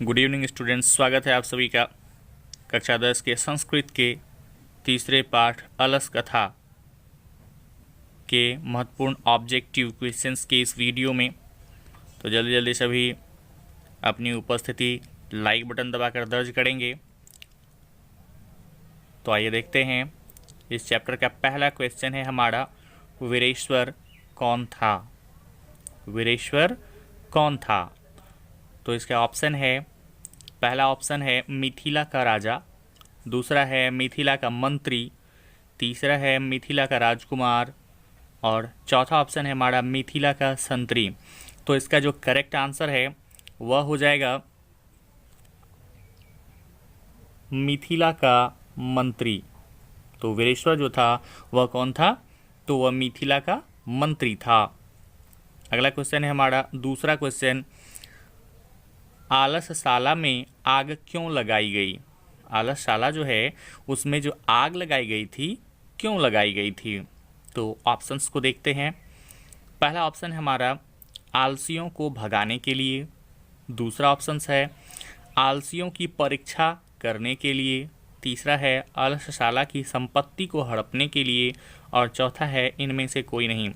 Good evening students, स्वागत है आप सभी का कक्षा 10 के संस्कृत के तीसरे पाठ अलस कथा के महत्वपूर्ण ऑब्जेक्टिव क्वेश्चंस के इस वीडियो में। तो जल्दी जल्दी सभी अपनी उपस्थिति लाइक बटन दबाकर दर्ज करेंगे। तो आइए देखते हैं, इस चैप्टर का पहला क्वेश्चन है हमारा, वीरेश्वर कौन था? वीरेश्वर कौन था? तो इसका ऑप्शन है, पहला ऑप्शन है मिथिला का राजा, दूसरा है मिथिला का मंत्री, तीसरा है मिथिला का राजकुमार और चौथा ऑप्शन है हमारा मिथिला का संतरी। तो इसका जो करेक्ट आंसर है वह हो जाएगा मिथिला का मंत्री। तो वीरेश्वर जो था वह कौन था? तो वह मिथिला का मंत्री था। अगला क्वेश्चन है हमारा दूसरा क्वेश्चन, आलसशाला में आग क्यों लगाई गई? आलसशाला जो है उसमें जो आग लगाई गई थी, क्यों लगाई गई थी? तो ऑप्शंस को देखते हैं। पहला ऑप्शन है हमारा आलसियों को भगाने के लिए, दूसरा ऑप्शन है आलसियों की परीक्षा करने के लिए, तीसरा है आलसशाला की संपत्ति को हड़पने के लिए और चौथा है इनमें से कोई नहीं।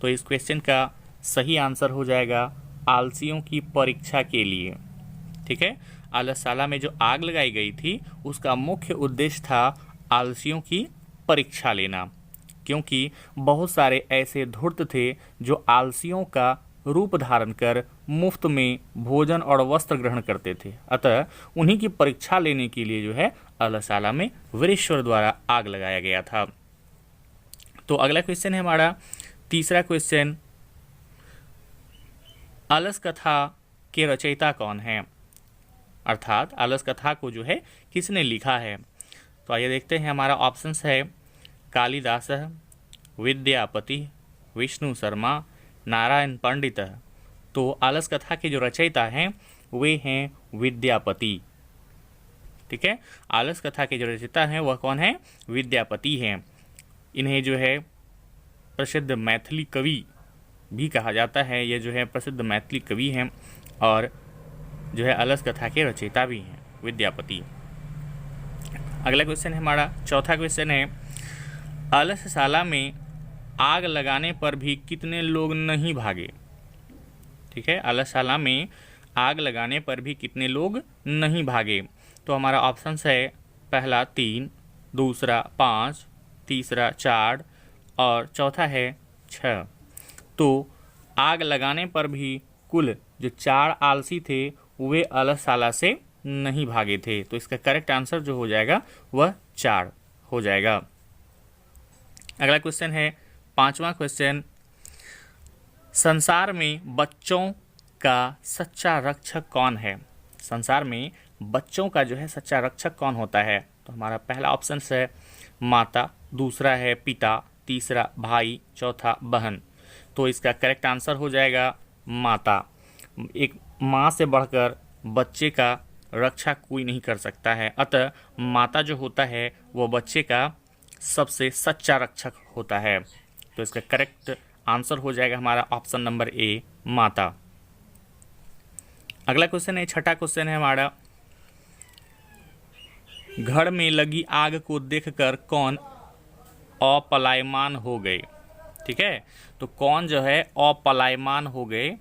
तो इस क्वेश्चन का सही आंसर हो जाएगा आलसियों की परीक्षा के लिए। ठीक है, आलसशाला में जो आग लगाई गई थी उसका मुख्य उद्देश्य था आलसियों की परीक्षा लेना, क्योंकि बहुत सारे ऐसे धूर्त थे जो आलसियों का रूप धारण कर मुफ्त में भोजन और वस्त्र ग्रहण करते थे। अतः उन्हीं की परीक्षा लेने के लिए जो है आलसशाला में वीरेश्वर द्वारा आग लगाया गया था। तो अगला क्वेश्चन है हमारा तीसरा क्वेश्चन, अलस कथा के रचयिता कौन है? अर्थात अलस कथा को जो है किसने लिखा है? तो आइए देखते हैं, हमारा ऑप्शंस है कालिदास, विद्यापति, विष्णु शर्मा, नारायण पंडित। तो अलस कथा के जो रचयिता हैं वे हैं विद्यापति। ठीक है, अलस कथा के जो रचयिता हैं वह कौन है? विद्यापति हैं। इन्हें जो है प्रसिद्ध मैथिली कवि भी कहा जाता है। ये जो है प्रसिद्ध मैथिली कवि हैं और जो है अलस कथा के रचयिता भी हैं विद्यापति। अगला क्वेश्चन है हमारा चौथा क्वेश्चन है, आलसशाला में आग लगाने पर भी कितने लोग नहीं भागे? ठीक है, आलसशाला में आग लगाने पर भी कितने लोग नहीं भागे? तो हमारा ऑप्शन है पहला 3, दूसरा 5, तीसरा 4 और चौथा है 6। तो आग लगाने पर भी कुल जो 4 आलसी थे वे आलसशाला से नहीं भागे थे। तो इसका करेक्ट आंसर जो हो जाएगा वह 4 हो जाएगा। अगला क्वेश्चन है पांचवा क्वेश्चन, संसार में बच्चों का सच्चा रक्षक कौन है? संसार में बच्चों का जो है सच्चा रक्षक कौन होता है? तो हमारा पहला ऑप्शन है माता, दूसरा है पिता, तीसरा भाई, चौथा बहन। तो इसका करेक्ट आंसर हो जाएगा माता। एक माँ से बढ़कर बच्चे का रक्षा कोई नहीं कर सकता है, अतः माता जो होता है वो बच्चे का सबसे सच्चा रक्षक होता है। तो इसका करेक्ट आंसर हो जाएगा हमारा ऑप्शन नंबर ए, माता। अगला क्वेश्चन है, छठा क्वेश्चन है हमारा, घर में लगी आग को देखकर कौन अपलायमान हो गए? ठीक है, तो कौन जो है अपलायमान हो गए,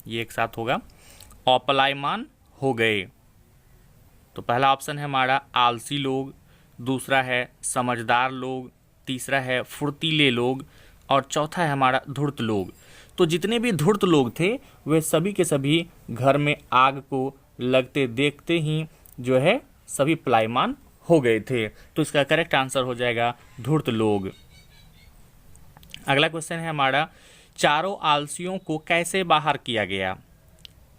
ये एक साथ होगा, अपलायमान हो गए। तो पहला ऑप्शन है हमारा आलसी लोग, दूसरा है समझदार लोग, तीसरा है फुर्तीले लोग और चौथा है हमारा धूर्त लोग। तो जितने भी धूर्त लोग थे वे सभी के सभी घर में आग को लगते देखते ही जो है सभी पलायमान हो गए थे। तो इसका करेक्ट आंसर हो जाएगा धूर्त लोग। अगला क्वेश्चन है हमारा, चारों आलसियों को कैसे बाहर किया गया?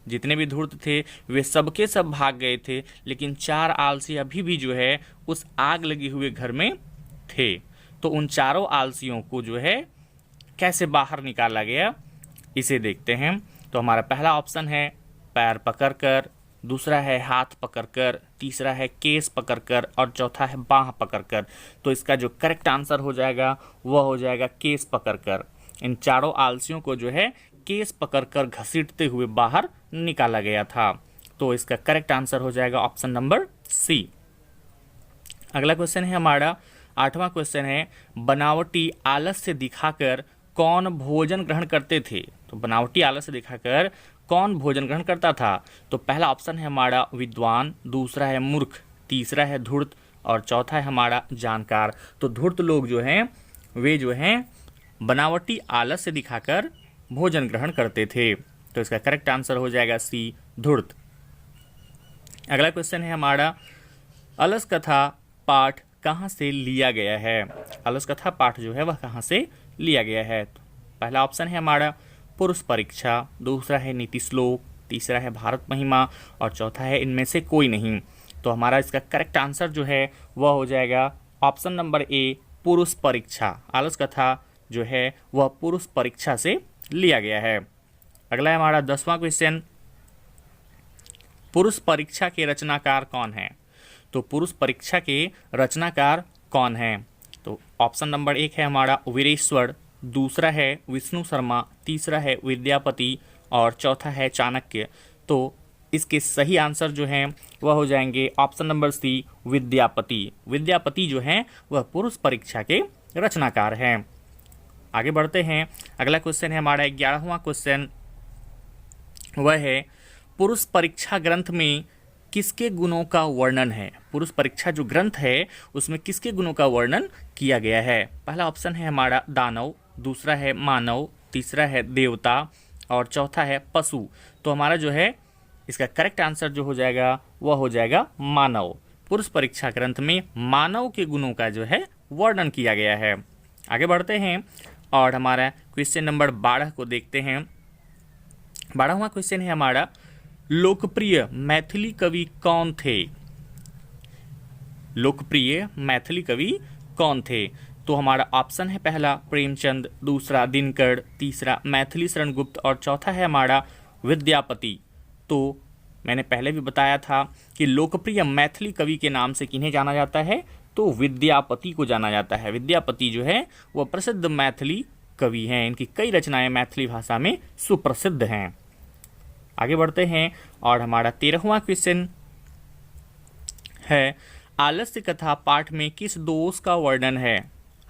जितने भी धूर्त थे वे सबके सब भाग गए थे, लेकिन 4 आलसी अभी भी जो है उस आग लगे हुए घर में थे। तो उन चारों आलसियों को जो है कैसे बाहर निकाला गया, इसे देखते हैं। तो हमारा पहला ऑप्शन है पैर पकड़कर, दूसरा है हाथ पकड़कर, तीसरा है केस पकड़कर और चौथा है बाह पकड़कर। तो इसका जो करेक्ट आंसर हो जाएगा वह हो जाएगा केस पकड़कर। इन चारों आलसियों को जो है केस पकड़कर घसीटते हुए बाहर निकाला गया था। तो इसका करेक्ट आंसर हो जाएगा ऑप्शन नंबर सी। अगला क्वेश्चन है हमारा 8वां क्वेश्चन है, बनावटी आलस्य दिखाकर कौन भोजन ग्रहण करते थे। तो बनावटी आलस्य दिखाकर कौन भोजन ग्रहण करता था। तो पहला ऑप्शन है हमारा विद्वान, दूसरा है मूर्ख, तीसरा है धूर्त और चौथा है हमारा जानकार। तो धूर्त लोग जो हैं वे जो हैं बनावटी आलस्य दिखाकर भोजन ग्रहण करते थे। तो इसका करेक्ट आंसर हो जाएगा सी, धूर्त। अगला क्वेश्चन है हमारा, अलस कथा पाठ कहाँ से लिया गया है। अलस कथा पाठ जो है वह कहाँ से लिया गया है। तो पहला ऑप्शन है हमारा पुरुष परीक्षा, दूसरा है नीति श्लोक, तीसरा है भारत महिमा और चौथा है इनमें से कोई नहीं। तो हमारा इसका करेक्ट आंसर जो है वह हो जाएगा ऑप्शन नंबर ए, पुरुष परीक्षा। आलस कथा जो है वह पुरुष परीक्षा से लिया गया है। अगला है हमारा 10वां क्वेश्चन, पुरुष परीक्षा के रचनाकार कौन है। तो पुरुष परीक्षा के रचनाकार कौन है। तो ऑप्शन नंबर 1 है हमारा वीरेश्वर, दूसरा है विष्णु शर्मा, तीसरा है विद्यापति और चौथा है चाणक्य। तो इसके सही आंसर जो हैं वह हो जाएंगे option number C, Vidyapati. Vidyapati जो हैं वह पुरुष परीक्षा के रचनाकार हैं। आगे बढ़ते हैं। अगला क्वेश्चन है हमारा 11वां क्वेश्चन, वह है पुरुष परीक्षा ग्रंथ में किसके गुणों का वर्णन है। पुरुष परीक्षा जो ग्रंथ है उसमें किसके गुणों का वर्णन किया गया है। पहला ऑप्शन है हमारा दानव, दूसरा है मानव, तीसरा है देवता और चौथा है पशु। तो हमारा जो है इसका करेक्ट आंसर जो हो जाएगा वह हो जाएगा मानव। पुरुष परीक्षा ग्रंथ में मानव के गुणों का जो है वर्णन किया गया है। आगे बढ़ते हैं और हमारा क्वेश्चन नंबर 12 को देखते हैं। 12वां क्वेश्चन है हमारा, लोकप्रिय मैथिली कवि कौन थे। लोकप्रिय मैथिली कवि कौन थे। तो हमारा ऑप्शन है पहला प्रेमचंद, दूसरा दिनकर, तीसरा मैथिली शरण गुप्त और चौथा है हमारा विद्यापति। तो मैंने पहले भी बताया था कि लोकप्रिय मैथिली कवि के नाम से किन्हें जाना जाता है, तो विद्यापति को जाना जाता है। विद्यापति जो है वह प्रसिद्ध मैथिली कवि हैं, इनकी कई रचनाएं मैथिली भाषा में सुप्रसिद्ध हैं। आगे बढ़ते हैं और हमारा 13वां क्वेश्चन है, आलस्य कथा पाठ में किस दोष का वर्णन है।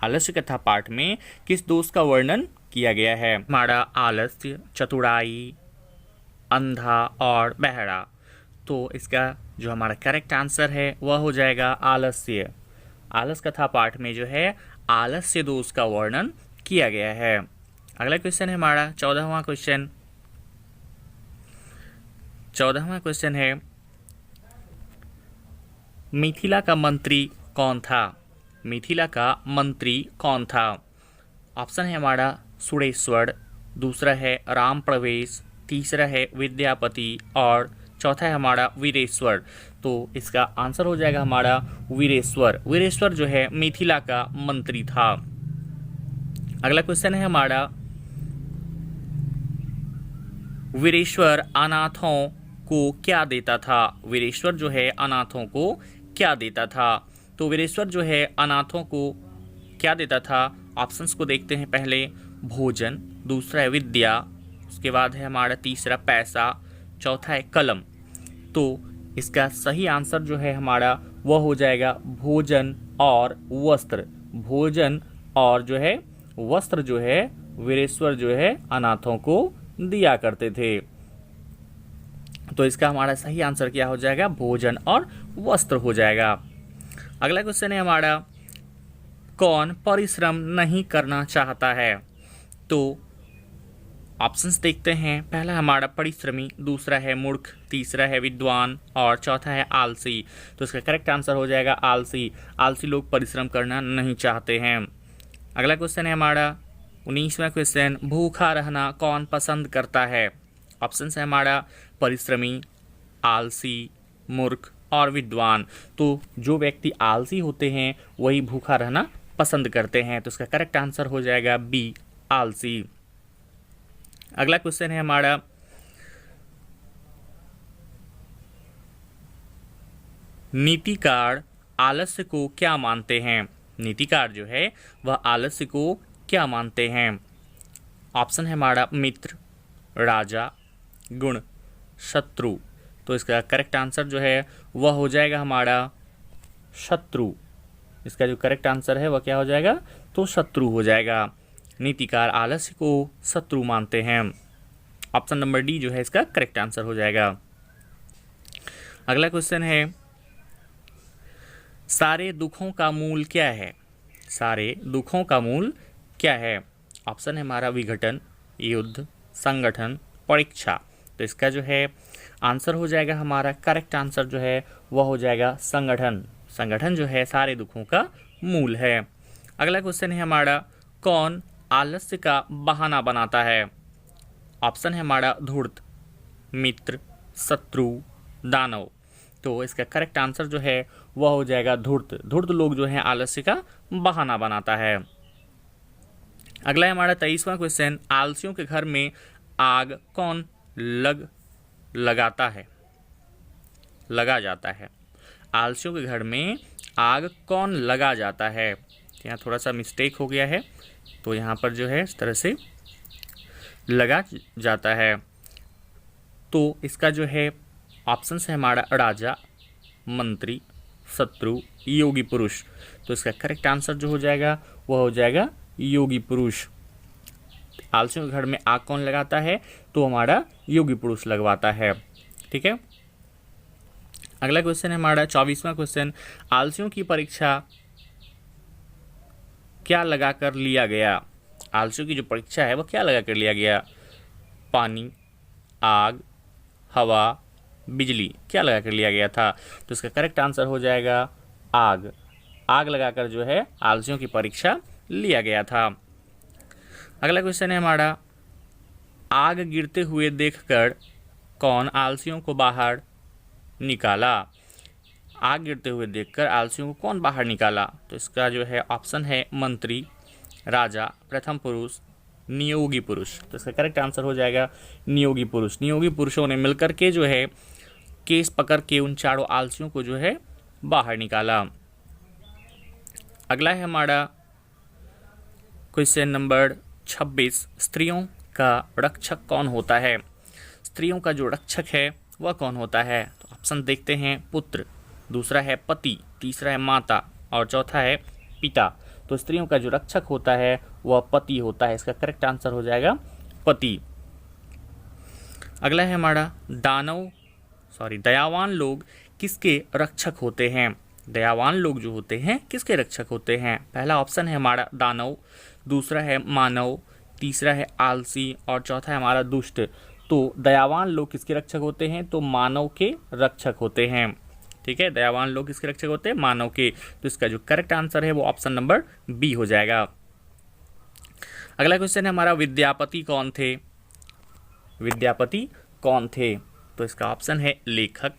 आलस्य कथा पाठ में किस दोष का वर्णन किया गया है। हमारा आलस्य, चतुराई, अंधा और बहरा। तो इसका जो हमारा करेक्ट आंसर है वह हो जाएगा आलस्य। आलस कथा पाठ में जो है आलस्य दोष का वर्णन किया गया है। अगला क्वेश्चन है हमारा 14वां क्वेश्चन। 14वां क्वेश्चन है, मिथिला का मंत्री कौन था। मिथिला का मंत्री कौन था। ऑप्शन है हमारा सुरेश्वर, दूसरा है राम प्रवेश, तीसरा है विद्यापति और चौथा है हमारा वीरेश्वर। तो इसका आंसर हो जाएगा हमारा वीरेश्वर। वीरेश्वर जो है मिथिला का मंत्री था। अगला क्वेश्चन है हमारा, वीरेश्वर अनाथों को क्या देता था। वीरेश्वर जो है अनाथों को क्या देता था। तो वीरेश्वर जो है अनाथों को क्या देता था। ऑप्शंस को देखते हैं। पहले भोजन, दूसरा है विद्या, उसके बाद है हमारा तीसरा पैसा, चौथा है कलम। तो इसका सही आंसर जो है हमारा वह हो जाएगा भोजन और वस्त्र। भोजन और जो है वस्त्र जो है वीरेश्वर जो है अनाथों को दिया करते थे। तो इसका हमारा सही आंसर क्या हो जाएगा, भोजन और वस्त्र हो जाएगा। अगला क्वेश्चन है हमारा, कौन परिश्रम नहीं करना चाहता है। तो ऑप्शंस देखते हैं। पहला हमारा परिश्रमी, दूसरा है मूर्ख, तीसरा है विद्वान और चौथा है आलसी। तो इसका करेक्ट आंसर हो जाएगा आलसी। आलसी लोग परिश्रम करना नहीं चाहते हैं। अगला क्वेश्चन है हमारा 19वां क्वेश्चन, भूखा रहना कौन पसंद करता है। ऑप्शन है हमारा परिश्रमी, आलसी, मूर्ख और विद्वान। तो जो व्यक्ति आलसी होते हैं वही भूखा रहना पसंद करते हैं। तो इसका करेक्ट आंसर हो जाएगा बी, आलसी। अगला क्वेश्चन है हमारा, नीतिकार आलस्य को क्या मानते हैं। नीतिकार जो है वह आलस्य को क्या मानते हैं। ऑप्शन है हमारा मित्र, राजा, गुण, शत्रु। तो इसका करेक्ट आंसर जो है वह हो जाएगा हमारा शत्रु। इसका जो करेक्ट आंसर है वह क्या हो जाएगा, तो शत्रु हो जाएगा। नीतिकार आलस्य को शत्रु मानते हैं। ऑप्शन नंबर डी जो है इसका करेक्ट आंसर हो जाएगा। अगला क्वेश्चन है, सारे दुखों का मूल क्या है? सारे दुखों का मूल क्या है? ऑप्शन है हमारा विघटन, युद्ध, संगठन, परीक्षा। तो इसका जो है आंसर हो जाएगा हमारा करेक्ट आंसर जो है वह हो जाएगा संगठन। संगठन जो है सारे दुखों का मूल है। अगला क्वेश्चन है हमारा, कौन आलस्य का बहाना बनाता है? ऑप्शन है हमारा धूर्त, मित्र, शत्रु, दानव। तो इसका करेक्ट आंसर जो है वह हो जाएगा धूर्त। धूर्त लोग जो है आलस्य का बहाना बनाता है। अगला है हमारा 23वां क्वेश्चन, आलसियों के घर में आग कौन लगाता है? लगा जाता है। आलसियों के घर में आग कौन लगा जाता है? यहाँ थोड़ा सा मिस्टेक हो गया है, तो यहाँ पर जो है इस तरह से लगा जाता है। तो इसका जो है ऑप्शन है हमारा राजा, मंत्री, शत्रु, योगी पुरुष। तो इसका करेक्ट आंसर जो हो जाएगा वह हो जाएगा योगी पुरुष। आलसियों के घर में आग कौन लगाता है? तो हमारा योगी पुरुष लगवाता है। ठीक है। अगला क्वेश्चन है हमारा 24वां क्वेश्चन, आलसियों की परीक्षा क्या लगाकर लिया गया? आलसियों की जो परीक्षा है वो क्या लगाकर लिया गया? पानी, आग, हवा, बिजली, क्या लगाकर लिया गया था? तो इसका करेक्ट आंसर हो जाएगा आग। आग लगाकर जो है आलसियों की परीक्षा लिया गया था। अगला क्वेश्चन है हमारा, आग गिरते हुए देखकर कौन आलसियों को बाहर निकाला? आग गिरते हुए देखकर आलसियों को कौन बाहर निकाला? तो इसका जो है ऑप्शन है मंत्री, राजा, प्रथम पुरुष, नियोगी पुरुष। तो इसका करेक्ट आंसर हो जाएगा नियोगी पुरुष। नियोगी पुरुषों ने मिलकर के जो है केस पकड़ के उन चारों आलसियों को जो है बाहर निकाला। अगला है हमारा क्वेश्चन नंबर 26, स्त्रियों का रक्षक कौन होता है? स्त्रियों का जो रक्षक है वह कौन होता है? तो ऑप्शन देखते हैं, पुत्र, दूसरा है पति, तीसरा है माता और चौथा है पिता। तो स्त्रियों का जो रक्षक होता है वह पति होता है। इसका करेक्ट आंसर हो जाएगा पति। अगला है हमारा दयावान लोग किसके रक्षक होते हैं? दयावान लोग जो होते हैं किसके रक्षक होते हैं? पहला ऑप्शन है हमारा दानव, दूसरा है मानव, तीसरा है आलसी और चौथा है हमारा दुष्ट। तो दयावान लोग किसके रक्षक होते हैं? तो मानव के रक्षक होते हैं। ठीक है, दयावान लोग किसके रक्षक होते हैं? मानव के। तो इसका जो करेक्ट आंसर है वो ऑप्शन नंबर बी हो जाएगा। अगला क्वेश्चन है हमारा, विद्यापति कौन थे? विद्यापति कौन थे? तो इसका ऑप्शन है लेखक,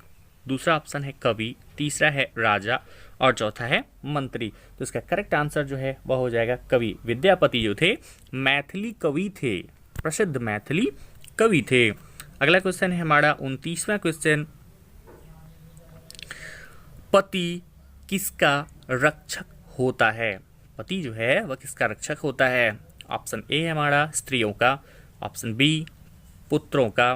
दूसरा ऑप्शन है कवि, तीसरा है राजा और चौथा है मंत्री। तो इसका करेक्ट आंसर जो है वह हो जाएगा कवि। विद्यापति जो थे मैथिली कवि थे, प्रसिद्ध मैथिली कवि थे। अगला क्वेश्चन है हमारा 29वां क्वेश्चन, पति किसका रक्षक होता है? पति जो है वह किसका रक्षक होता है? ऑप्शन ए है हमारा स्त्रियों का, ऑप्शन बी पुत्रों का,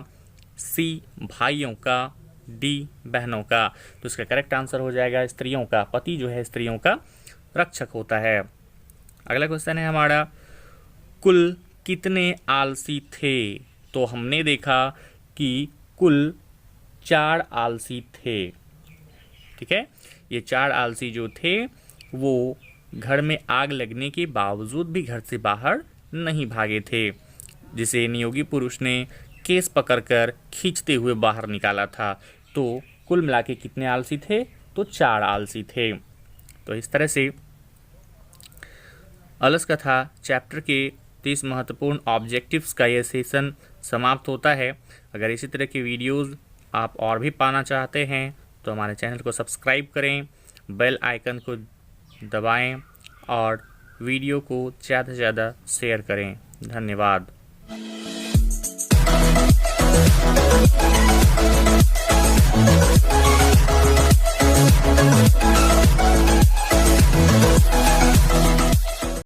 सी भाइयों का, डी बहनों का। तो इसका करेक्ट आंसर हो जाएगा स्त्रियों का। पति जो है स्त्रियों का रक्षक होता है। अगला क्वेश्चन है हमारा, कुल कितने आलसी थे? तो हमने देखा कि कुल 4 आलसी थे। ठीक है, ये 4 आलसी जो थे वो घर में आग लगने के बावजूद भी घर से बाहर नहीं भागे थे, जिसे नियोगी पुरुष ने केस पकड़कर खींचते हुए बाहर निकाला था। तो कुल मिला के कितने आलसी थे? तो 4 आलसी थे। तो इस तरह से अलस कथा चैप्टर के 30 महत्वपूर्ण ऑब्जेक्टिव्स का यह सेशन समाप्त होता है। अगर इसी तरह के वीडियोज़ आप और भी पाना चाहते हैं तो हमारे चैनल को सब्सक्राइब करें, बेल आइकन को दबाएं और वीडियो को ज़्यादा से ज़्यादा शेयर करें। धन्यवाद।